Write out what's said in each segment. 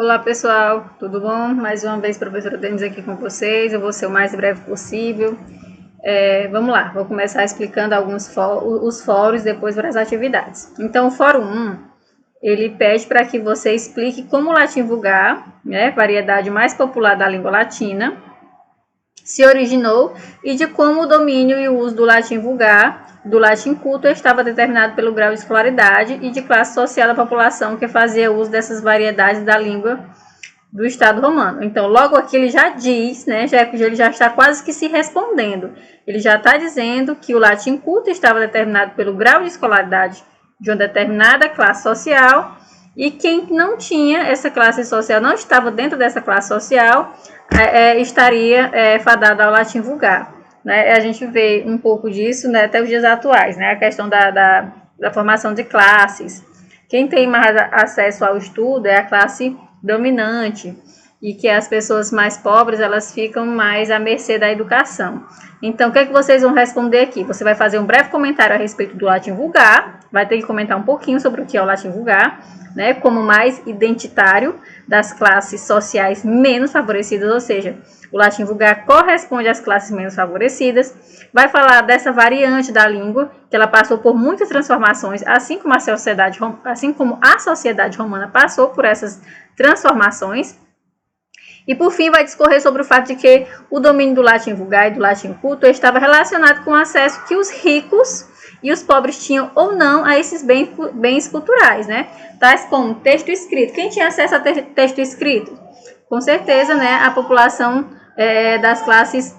Olá pessoal, tudo bom? Mais uma vez, professora Denise aqui com vocês. Eu vou ser o mais breve possível. Vamos lá, vou começar explicando os fóruns, depois para as atividades. Então, o fórum 1, ele pede para que você explique como o latim vulgar, variedade mais popular da língua latina, se originou e de como o domínio e o uso do latim vulgar, do latim culto, estava determinado pelo grau de escolaridade e de classe social da população que fazia uso dessas variedades da língua do Estado romano. Então, logo aqui ele já diz, ele já está quase que se respondendo. Ele já está dizendo que o latim culto estava determinado pelo grau de escolaridade de uma determinada classe social e quem não tinha essa classe social, não estava dentro dessa classe social, estaria fadado ao latim vulgar. A gente vê um pouco disso até os dias atuais, a questão da formação de classes. Quem tem mais acesso ao estudo é a classe dominante e que as pessoas mais pobres elas ficam mais à mercê da educação. Então, o que é que vocês vão responder aqui? Você vai fazer um breve comentário a respeito do latim vulgar, vai ter que comentar um pouquinho sobre o que é o latim vulgar, como mais identitário das classes sociais menos favorecidas, ou seja, o latim vulgar corresponde às classes menos favorecidas. Vai falar dessa variante da língua, que ela passou por muitas transformações, assim como a sociedade romana passou por essas transformações. E, por fim, vai discorrer sobre o fato de que o domínio do latim vulgar e do latim culto estava relacionado com o acesso que os ricos e os pobres tinham ou não a esses bens culturais, tais como texto escrito. Quem tinha acesso a texto escrito? Com certeza, a população das classes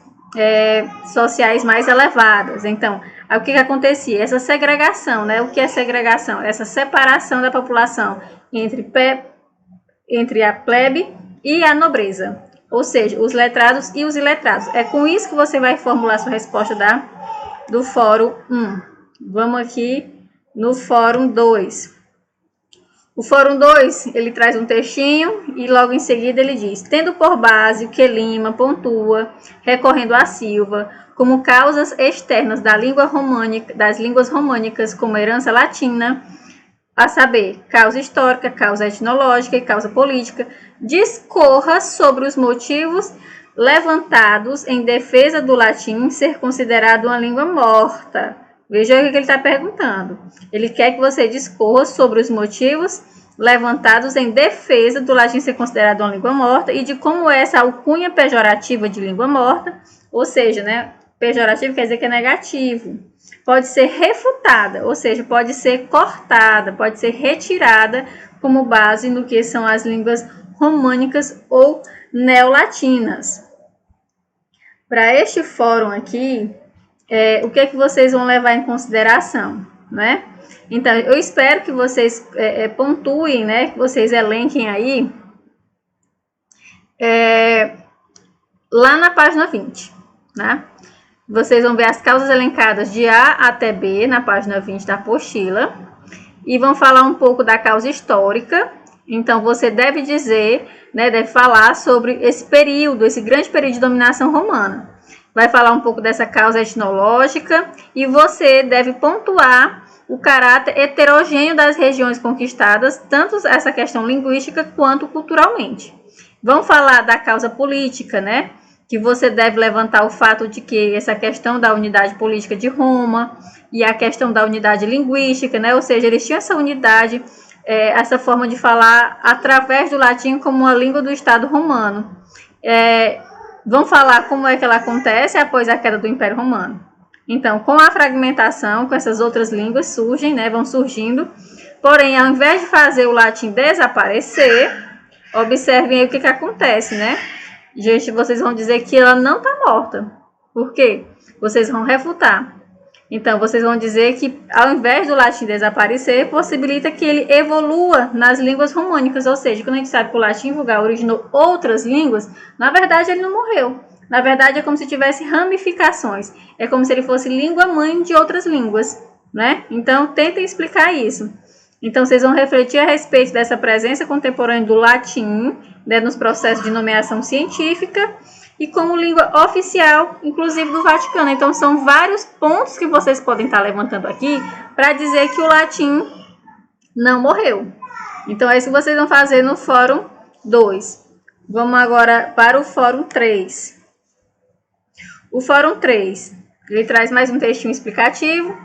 sociais mais elevadas. Então, o que acontecia? Essa segregação, o que é segregação? Essa separação da população entre a plebe e a nobreza, ou seja, os letrados e os iletrados. É com isso que você vai formular sua resposta do fórum 1. Vamos aqui no fórum 2. O fórum 2, ele traz um textinho e logo em seguida ele diz: tendo por base o que Lima pontua, recorrendo a Silva, como causas externas das línguas românicas como herança latina, a saber, causa histórica, causa etnológica e causa política, discorra sobre os motivos levantados em defesa do latim ser considerado uma língua morta. Veja o que ele está perguntando. Ele quer que você discorra sobre os motivos levantados em defesa do latim ser considerado uma língua morta e de como essa alcunha pejorativa de língua morta, ou seja, pejorativo quer dizer que é negativo, pode ser refutada, ou seja, pode ser cortada, pode ser retirada como base no que são as línguas românicas ou neolatinas. Para este fórum aqui, o que é que vocês vão levar em consideração, Então, eu espero que vocês pontuem, que vocês elenquem aí lá na página 20, Vocês vão ver as causas elencadas de A até B na página 20 da apostila e vão falar um pouco da causa histórica. Então, você deve dizer, deve falar sobre esse grande período de dominação romana. Vai falar um pouco dessa causa etnológica e você deve pontuar o caráter heterogêneo das regiões conquistadas, tanto essa questão linguística quanto culturalmente. Vão falar da causa política, que você deve levantar o fato de que essa questão da unidade política de Roma e a questão da unidade linguística, ou seja, eles tinham essa unidade, essa forma de falar através do latim como uma língua do Estado romano. Vão falar como é que ela acontece após a queda do Império Romano. Então, com a fragmentação, com essas outras línguas vão surgindo, porém, ao invés de fazer o latim desaparecer, observem aí o que acontece, Gente, vocês vão dizer que ela não está morta. Por quê? Vocês vão refutar. Então, vocês vão dizer que, ao invés do latim desaparecer, possibilita que ele evolua nas línguas românicas. Ou seja, quando a gente sabe que o latim vulgar originou outras línguas, na verdade, ele não morreu. Na verdade, é como se tivesse ramificações. É como se ele fosse língua-mãe de outras línguas, Então, tentem explicar isso. Então, vocês vão refletir a respeito dessa presença contemporânea do latim, nos processos de nomeação científica e como língua oficial, inclusive do Vaticano. Então, são vários pontos que vocês podem estar levantando aqui para dizer que o latim não morreu. Então, é isso que vocês vão fazer no fórum 2. Vamos agora para o fórum 3. O fórum 3, ele traz mais um textinho explicativo.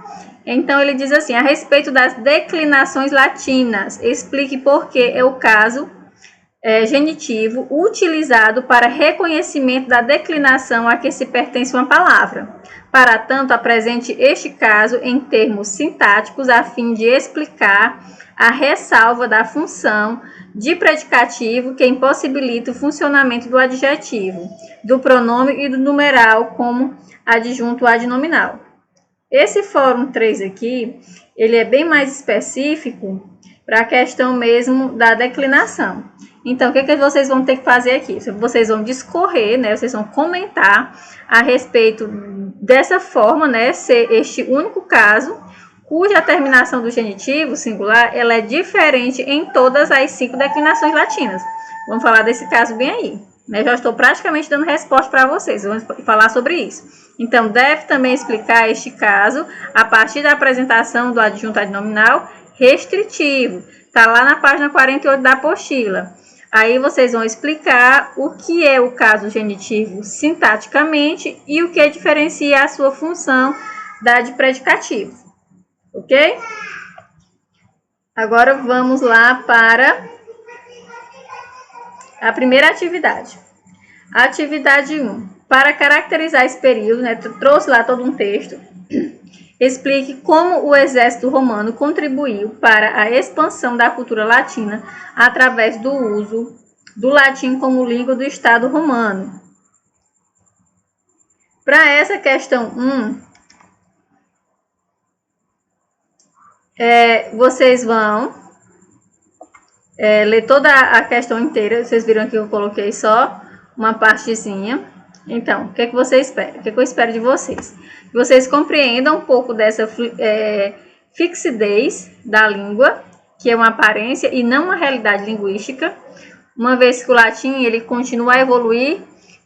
Então, ele diz assim: a respeito das declinações latinas, explique por que é o caso genitivo utilizado para reconhecimento da declinação a que se pertence uma palavra. Para tanto, apresente este caso em termos sintáticos a fim de explicar a ressalva da função de predicativo que impossibilita o funcionamento do adjetivo, do pronome e do numeral como adjunto adnominal. Esse fórum 3 aqui, ele é bem mais específico para a questão mesmo da declinação. Então, o que vocês vão ter que fazer aqui? Vocês vão discorrer, né? Vocês vão comentar a respeito dessa forma, né? Ser este único caso, cuja terminação do genitivo singular, ela é diferente em todas as 5 declinações latinas. Vamos falar desse caso bem aí, né? Já estou praticamente dando resposta para vocês, vamos falar sobre isso. Então, deve também explicar este caso a partir da apresentação do adjunto adnominal restritivo. Está lá na página 48 da apostila. Aí vocês vão explicar o que é o caso genitivo sintaticamente e o que diferencia a sua função da de predicativo. Ok? Agora vamos lá para a primeira atividade. Atividade 1. Para caracterizar esse período, né, trouxe lá todo um texto. Explique como o exército romano contribuiu para a expansão da cultura latina através do uso do latim como língua do Estado romano. Para essa questão 1, vocês vão ler toda a questão inteira. Vocês viram que eu coloquei só uma partezinha. Então, o que é que você espera? O que é que eu espero de vocês? Que vocês compreendam um pouco dessa fixidez da língua, que é uma aparência e não uma realidade linguística, uma vez que o latim ele continua a evoluir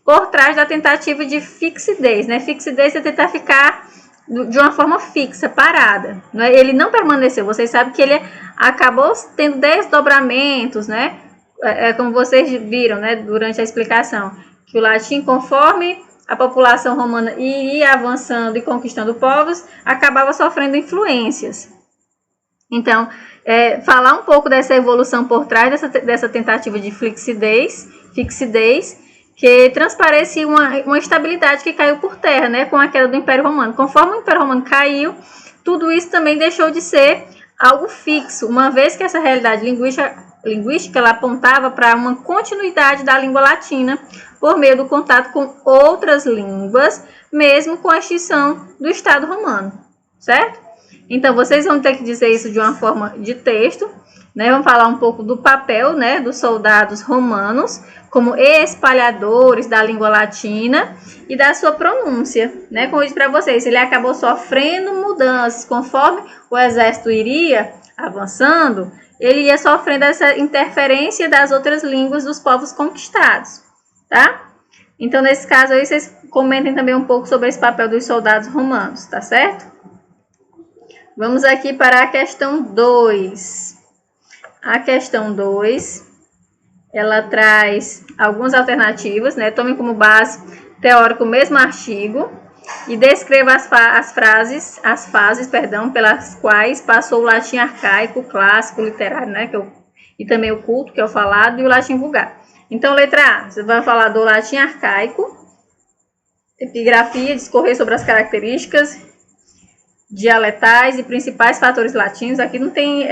por trás da tentativa de fixidez, né? Fixidez é tentar ficar de uma forma fixa, parada. Né? Ele não permaneceu, vocês sabem que ele acabou tendo desdobramentos, né? Como vocês viram, né, durante a explicação, que o latim, conforme a população romana ia avançando e conquistando povos, acabava sofrendo influências. Então, falar um pouco dessa evolução por trás dessa tentativa de fixidez, que transparecia uma estabilidade que caiu por terra, né, com a queda do Império Romano. Conforme o Império Romano caiu, tudo isso também deixou de ser algo fixo, uma vez que essa realidade linguística ela apontava para uma continuidade da língua latina por meio do contato com outras línguas, mesmo com a extinção do Estado romano, certo? Então, vocês vão ter que dizer isso de uma forma de texto, né? Vamos falar um pouco do papel, né, dos soldados romanos como espalhadores da língua latina e da sua pronúncia, né? Como eu disse para vocês, ele acabou sofrendo mudanças conforme o exército iria avançando, ele ia sofrendo essa interferência das outras línguas dos povos conquistados, tá? Então, nesse caso aí, vocês comentem também um pouco sobre esse papel dos soldados romanos, tá certo? Vamos aqui para a questão 2. A questão 2, ela traz algumas alternativas, né? Tomem como base teórico o mesmo artigo e descreva as fases, pelas quais passou o latim arcaico, clássico, literário, né? E também o culto, que é o falado, e o latim vulgar. Então, letra A, você vai falar do latim arcaico, epigrafia, discorrer sobre as características dialetais e principais fatores latinos. Aqui não tem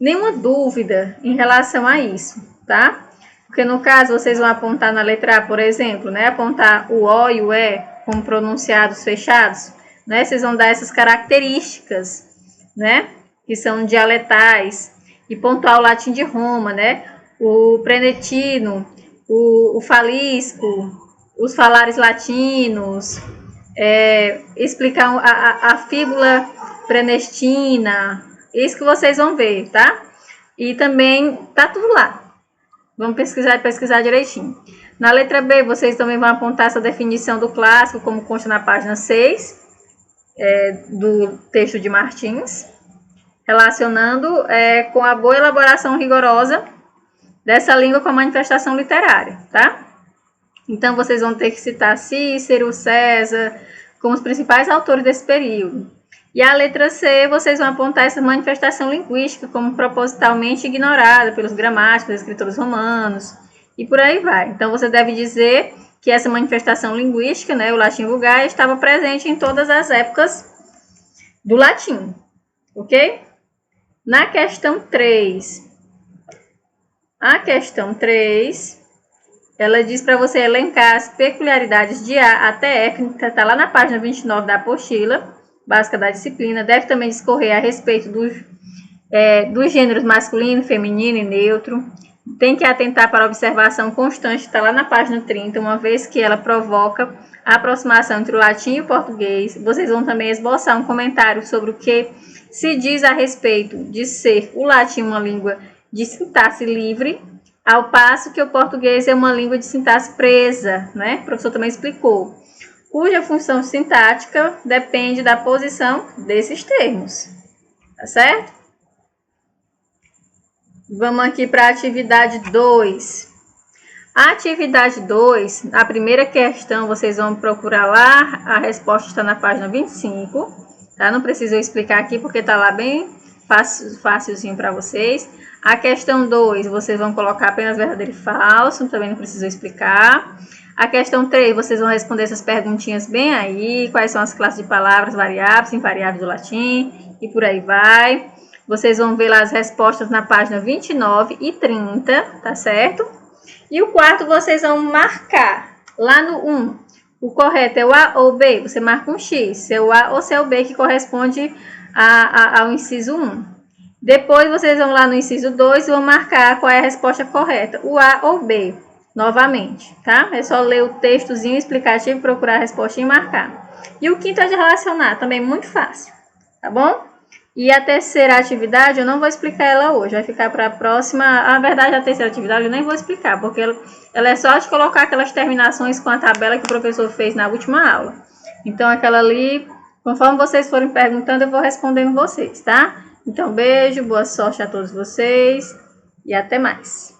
nenhuma dúvida em relação a isso, tá? Porque no caso vocês vão apontar na letra A, por exemplo, né? Apontar o O e o E como pronunciados fechados, né? Vocês vão dar essas características, né? Que são dialetais e pontuar o latim de Roma, né? O prenetino, o falisco, os falares latinos, explicar a fíbula prenestina, isso que vocês vão ver, tá? E também tá tudo lá. Vamos pesquisar direitinho. Na letra B, vocês também vão apontar essa definição do clássico, como consta na página 6 do texto de Martins, relacionando com a boa elaboração rigorosa dessa língua com a manifestação literária, tá? Então, vocês vão ter que citar Cícero, César, como os principais autores desse período. E a letra C, vocês vão apontar essa manifestação linguística como propositalmente ignorada pelos gramáticos, escritores romanos, e por aí vai. Então, você deve dizer que essa manifestação linguística, né, o latim vulgar, estava presente em todas as épocas do latim, ok? Na questão 3, a questão 3, ela diz para você elencar as peculiaridades de A até E, que está lá na página 29 da apostila básica da disciplina. Deve também discorrer a respeito dos gêneros masculino, feminino e neutro. Tem que atentar para a observação constante, está lá na página 30, uma vez que ela provoca a aproximação entre o latim e o português. Vocês vão também esboçar um comentário sobre o que se diz a respeito de ser o latim uma língua de sintaxe livre, ao passo que o português é uma língua de sintaxe presa, né? O professor também explicou, cuja função sintática depende da posição desses termos, tá certo? Vamos aqui para a atividade 2. A atividade 2, a primeira questão, vocês vão procurar lá, a resposta está na página 25, tá? Não preciso eu explicar aqui porque está lá bem facilzinho para vocês. A questão 2, vocês vão colocar apenas verdadeiro e falso, também não preciso explicar. A questão 3, vocês vão responder essas perguntinhas bem aí, quais são as classes de palavras variáveis, invariáveis do latim, e por aí vai. Vocês vão ver lá as respostas na página 29 e 30, tá certo? E o quarto, vocês vão marcar lá no 1. O correto é o A ou B, você marca um X, se é o A ou se é o B que corresponde ao inciso 1. Depois, vocês vão lá no inciso 2 e vão marcar qual é a resposta correta, o A ou B, novamente, tá? É só ler o textozinho explicativo, procurar a resposta e marcar. E o quinto é de relacionar, também muito fácil, tá bom? E a terceira atividade, eu não vou explicar ela hoje, vai ficar para a próxima. Na verdade, a terceira atividade eu nem vou explicar, porque ela é só de colocar aquelas terminações com a tabela que o professor fez na última aula. Então, aquela ali, conforme vocês forem perguntando, eu vou respondendo vocês, tá? Então, beijo, boa sorte a todos vocês e até mais.